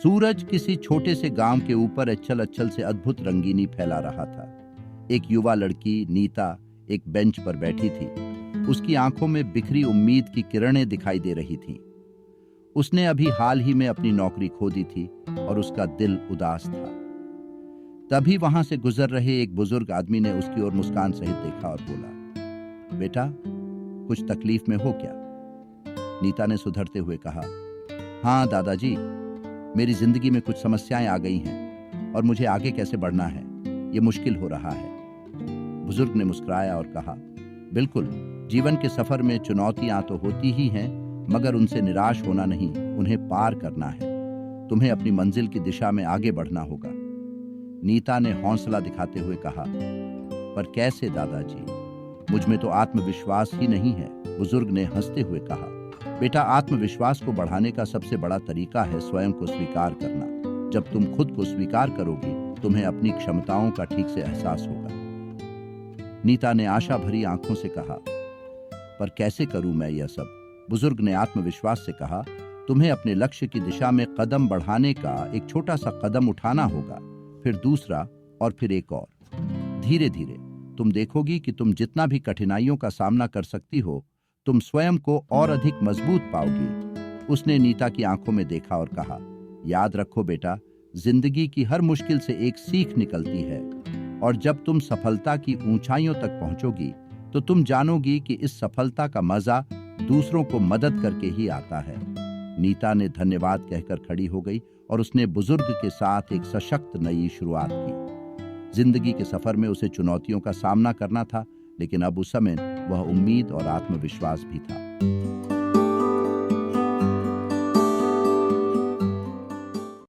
सूरज किसी छोटे से गांव के ऊपर अच्छल अच्छल से अद्भुत रंगीनी फैला रहा था। एक युवा लड़की नीता एक बेंच पर बैठी थी। उसकी आंखों में बिखरी उम्मीद की किरणें दिखाई दे रही थीं। उसने अभी हाल ही में अपनी नौकरी खो दी थी और उसका दिल उदास था। तभी वहां से गुजर रहे एक बुजुर्ग आदमी ने उसकी ओर मुस्कान सहित देखा और बोला, बेटा, कुछ तकलीफ में हो क्या? नीता ने सुधरते हुए कहा, हाँ दादाजी, मेरी जिंदगी में कुछ समस्याएं आ गई हैं और मुझे आगे कैसे बढ़ना है ये मुश्किल हो रहा है। बुजुर्ग ने मुस्कुराया और कहा, बिल्कुल, जीवन के सफर में चुनौतियां तो होती ही हैं, मगर उनसे निराश होना नहीं, उन्हें पार करना है। तुम्हें अपनी मंजिल की दिशा में आगे बढ़ना होगा। नीता ने हौसला दिखाते हुए कहा, पर कैसे दादाजी? मुझ में तो आत्मविश्वास ही नहीं है। बुजुर्ग ने हंसते हुए कहा, बेटा, आत्मविश्वास को बढ़ाने का सबसे बड़ा तरीका है स्वयं को स्वीकार करना। जब तुम खुद को स्वीकार करोगे, तुम्हें अपनी क्षमताओं का ठीक से एहसास होगा। नीता ने आशा भरी आंखों से कहा, पर कैसे करूं मैं यह सब? बुजुर्ग ने आत्मविश्वास से कहा, तुम्हें अपने लक्ष्य की दिशा में कदम बढ़ाने का एक छोटा सा कदम उठाना होगा, फिर दूसरा और फिर एक और। धीरे धीरे तुम देखोगी कि तुम जितना भी कठिनाइयों का सामना कर सकती हो, तुम स्वयं को और अधिक मजबूत पाओगी। उसने नीता की आंखों में देखा और कहा, याद रखो बेटा, जिंदगी की हर मुश्किल से एक सीख निकलती है, और जब तुम सफलता की ऊंचाइयों तक पहुंचोगी तो तुम जानोगी कि इस सफलता का मजा दूसरों को मदद करके ही आता है। नीता ने धन्यवाद कहकर खड़ी हो गई और उसने बुजुर्ग के साथ एक सशक्त नई शुरुआत की। जिंदगी के सफर में उसे चुनौतियों का सामना करना था, लेकिन अब उस समय वह उम्मीद और आत्मविश्वास भी था।